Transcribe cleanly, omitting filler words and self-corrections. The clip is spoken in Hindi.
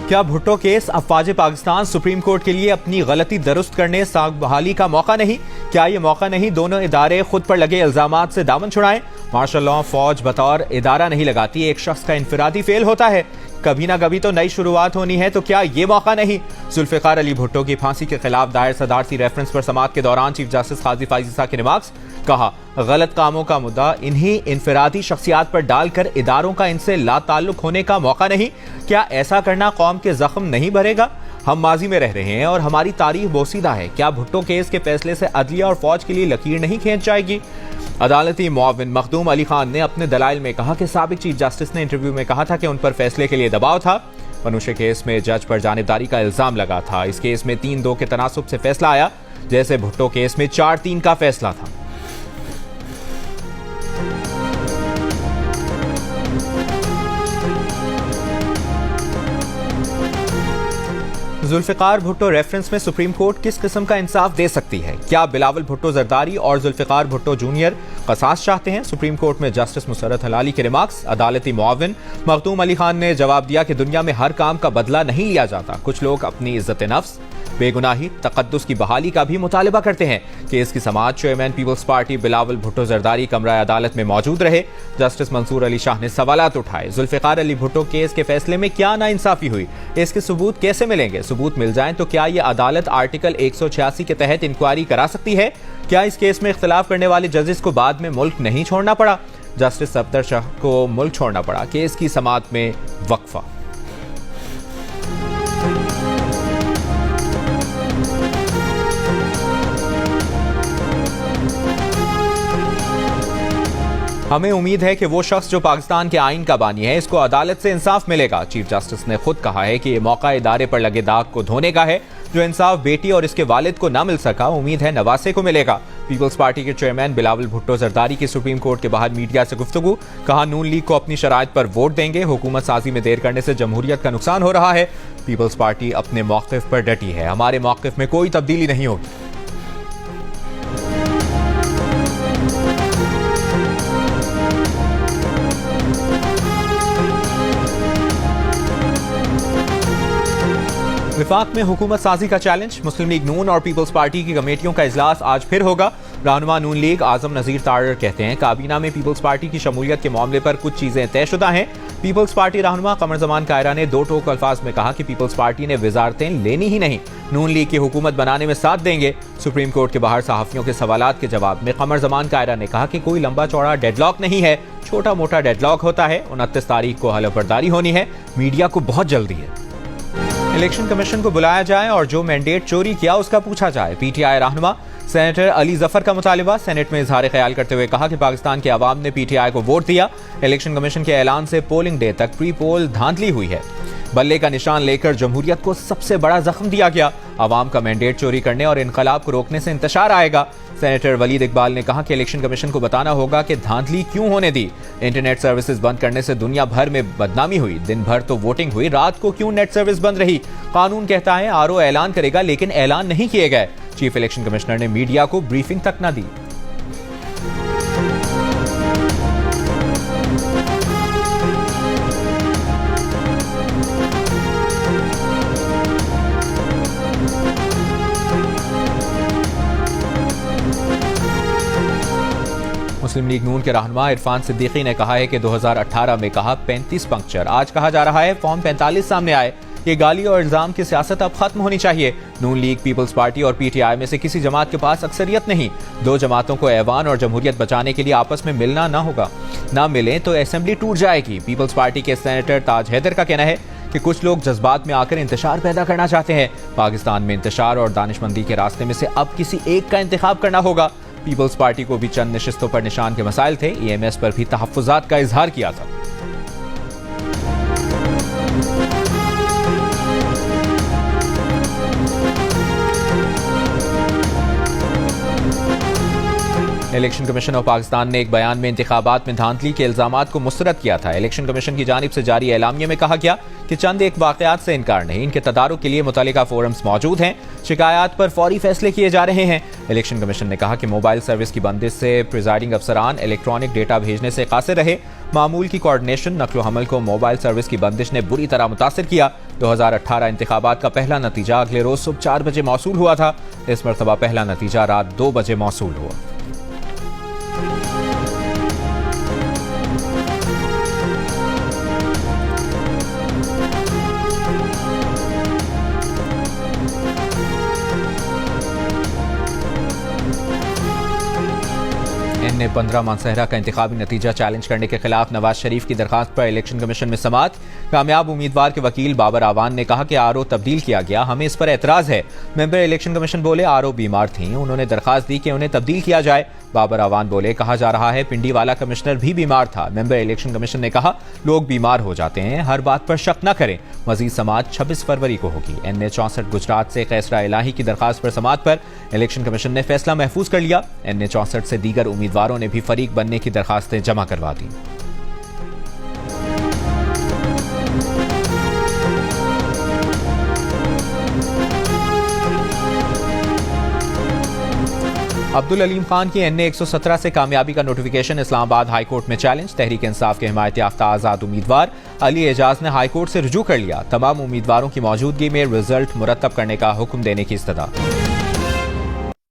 क्या भुट्टो केस अफवाज पाकिस्तान सुप्रीम कोर्ट के लिए अपनी गलती दुरुस्त करने साख बहाली का मौका नहीं? क्या ये मौका नहीं दोनों इदारे खुद पर लगे इल्जामात से दामन छुड़ाएं? मार्शल लॉ फौज बतौर इदारा नहीं लगाती, एक शख्स का इनफरादी फेल होता है। कभी ना कभी तो नई शुरुआत होनी है, तो क्या ये मौका नहीं? जुल्फिकार अली भुट्टो की फांसी के खिलाफ दायर सदारती रेफरेंस पर समाअत के दौरान चीफ जस्टिस काजी फाइज ईसा के रिमार्क्स। कहा, गलत कामों का मुद्दा इन्हीं इनफरादी शख्सियात पर डालकर इदारों का इनसे लाताल्लुक होने का मौका नहीं। क्या ऐसा करना कौम के जख्म नहीं भरेगा? हम माजी में रह रहे हैं और हमारी तारीख बोसीदा है। क्या भुट्टो केस के फैसले से अदलिया और फौज के लिए लकीर नहीं खींच जाएगी? अदालती मुआविन मखदूम अली खान ने अपने दलाइल में कहा कि साबिक चीफ जस्टिस ने इंटरव्यू में कहा था कि उन पर फैसले के लिए दबाव था। पनुशे केस में जज पर जानिबदारी का इल्जाम लगा था। इस केस में 3-2 के तनासुब से फैसला आया, जैसे भुट्टो केस में 4-3 का फैसला था। जुल्फिकार भुट्टो रेफरेंस में सुप्रीम कोर्ट किस किस्म का इंसाफ दे सकती है? क्या बिलावल भुट्टो जरदारी और जुल्फिकार भुट्टो जूनियर कसास चाहते हैं? सुप्रीम कोर्ट में जस्टिस मुसर्रत हलाली के रिमार्क्स। अदालती मुआविन मखदूम अली खान ने जवाब दिया कि दुनिया में हर काम का बदला नहीं लिया जाता। कुछ लोग अपनी इज्जत नफ्स, बेगुनाही, तकद्दुस की बहाली का भी मुतालिबा करते हैं। केस की समाअत chairman peoples party Bilawal Bhutto Zardari कमरा अदालत में मौजूद रहे। जस्टिस मंसूर अली शाह ने सवालात उठाए। जुल्फिकार अली भुट्टो केस के फैसले में क्या नाइंसाफी हुई? इसके सबूत कैसे मिलेंगे? सबूत मिल जाएं तो क्या ये अदालत आर्टिकल 186 के तहत इंक्वायरी करा सकती है? क्या इस केस में इख्तिलाफ करने वाले जजेस को बाद में मुल्क नहीं छोड़ना पड़ा? जस्टिस सफदर शाह को मुल्क छोड़ना पड़ा। केस की समाअत में वक्फा। हमें उम्मीद है कि वो शख्स जो पाकिस्तान के आइन का बानी है, इसको अदालत से इंसाफ मिलेगा। चीफ जस्टिस ने खुद कहा है कि ये मौका इदारे पर लगे दाग को धोने का है। जो इंसाफ बेटी और इसके वालिद को ना मिल सका, उम्मीद है नवासे को मिलेगा। पीपल्स पार्टी के चेयरमैन बिलावल भुट्टो जरदारी की सुप्रीम कोर्ट के बाहर मीडिया से गुफ्तगू। कहा, नून लीग को अपनी शराइत पर वोट देंगे। हुकूमत साजी में देर करने से जमहूरियत का नुकसान हो रहा है। पीपल्स पार्टी अपने मौक़िफ़ पर डटी है। हमारे मौक़िफ़ में कोई तब्दीली नहीं होगी। विफाक में हुकूमत साजी का चैलेंज। मुस्लिम लीग नून और पीपल्स पार्टी की कमेटियों का इजलास आज फिर होगा। रहनुमा नून लीग आजम नजीर तारर कहते हैं, काबीना में पीपल्स पार्टी की शमूलियत के मामले पर कुछ चीजें तयशुदा हैं। पीपल्स पार्टी रहनुमा कमर जमान कायरा ने दो टोक अल्फाज में कहा कि पीपल्स पार्टी ने वजारतें लेनी ही नहीं, नून लीग की हुकूमत बनाने में साथ देंगे। सुप्रीम कोर्ट के बाहर सहाफियों के सवालात के जवाब में कमर जमान कायरा ने कहा कि कोई लंबा चौड़ा डेडलॉक नहीं है, छोटा मोटा डेडलॉक होता है। 29 तारीख को हलफबरदारी होनी है। मीडिया को बहुत जल्दी है। इलेक्शन कमीशन को बुलाया जाए और जो मैंडेट चोरी किया उसका पूछा जाए। पीटीआई रहनुमा सेनेटर अली जफर का मुतालिबा। सेनेट में इजहार ख्याल करते हुए कहा कि पाकिस्तान के अवाम ने पीटीआई को वोट दिया। इलेक्शन कमीशन के ऐलान से पोलिंग डे तक प्री पोल धांधली हुई है। बल्ले का निशान लेकर जमहूरियत को सबसे बड़ा जख्म दिया गया। अवाम का मैंडेट चोरी करने और इनकलाब को रोकने से इंतशार आएगा। सेनेटर वलीद इकबाल ने कहा कि इलेक्शन कमीशन को बताना होगा कि धांधली क्यों होने दी। इंटरनेट सर्विसेज बंद करने से दुनिया भर में बदनामी हुई। दिन भर तो वोटिंग हुई, रात को क्यों नेट सर्विस बंद रही? कानून कहता है आरओ ऐलान करेगा, लेकिन ऐलान नहीं किए गए। चीफ इलेक्शन कमिश्नर ने मीडिया को ब्रीफिंग तक न दी। मुस्लिम लीग नून के रहनुमा इरफान सिद्दीकी ने कहा है कि 2018 में कहा 35 पंक्चर, आज कहा जा रहा है फॉर्म 45 सामने आए। ये गाली और इल्जाम की सियासत अब खत्म होनी चाहिए। नून लीग, पीपल्स पार्टी और पीटीआई में से किसी जमात के पास अक्सरियत नहीं। दो जमातों को ऐवान और जमहूरियत बचाने के लिए आपस में मिलना ना होगा। ना मिलें तो असेंबली टूट जाएगी। पीपल्स पार्टी के सेनेटर ताज हैदर का कहना है कि कुछ लोग जज्बात में आकर इंतशार पैदा करना चाहते हैं। पाकिस्तान में इंतशार और दानिशमंदी के रास्ते में से अब किसी एक का इंतखाब करना होगा। पीपल्स पार्टी को भी चंद नशिस्तों पर निशान के मसाइल थे। ईएमएस पर भी तहफ्फुजात का इजहार किया था। इलेक्शन कमीशन ऑफ पाकिस्तान ने एक बयान में इंतखाबात में धांधली के इल्जामात को मुस्तरद किया था। इलेक्शन कमीशन की जानिब से जारी एलामिया में कहा गया कि चंद एक वाकयात से इनकार नहीं, इनके तदारुक के लिए मुतल्लिका फोरम्स मौजूद हैं। शिकायत पर फौरी फैसले किए जा रहे हैं। इलेक्शन कमीशन ने कहा कि मोबाइल सर्विस की बंदिश से प्रिजाइडिंग अफसरान इलेक्ट्रॉनिक डेटा भेजने से कासिर रहे। मामूल की कोऑर्डिनेशन नकलो हमल को मोबाइल सर्विस की बंदिश ने बुरी तरह मुतासिर किया। 2018 इंतखाबात का पहला नतीजा अगले रोज सुबह 4 बजे मौसूल हुआ था। इस मरतबा पहला नतीजा रात 2 बजे मौसूल हुआ। ने 15 मानसहरा का इंतखाबी नतीजा चैलेंज करने के खिलाफ नवाज शरीफ की दरखास्त पर इलेक्शन कमीशन में समाअत। कामयाब उम्मीदवार के वकील बाबर आवान ने कहा कि आरओ तब्दील किया गया, हमें इस पर एतराज है। मेंबर इलेक्शन कमीशन बोले आरओ बीमार थीं, उन्होंने दरखास्त दी कि उन्हें तब्दील किया जाए। बाबर आवान बोले कहा जा रहा है पिंडी वाला कमिश्नर भी बीमार था। मेंबर इलेक्शन कमीशन ने कहा लोग बीमार हो जाते हैं, हर बात पर शक न करें। मजीद समाअत 26 फरवरी को होगी। NA 64 गुजरात से कैसरा इलाही की दरखास्त पर समाअत पर इलेक्शन कमीशन ने फैसला महफूज कर लिया। NA 64 से दीगर उम्मीदवारों ने भी फरीक बनने की दरखास्तें जमा करवा दी। अब्दुल अलीम खान की NA 117 से कामयाबी का नोटिफिकेशन इस्लामाबाद हाई कोर्ट में चैलेंज। तहरीक इंसाफ के हिमायत याफ्ता आजाद उम्मीदवार अली एजाज ने हाई कोर्ट से रुजू कर लिया। तमाम उम्मीदवारों की मौजूदगी में रिजल्ट मुरतब करने का हुक्म देने की इस्तदा।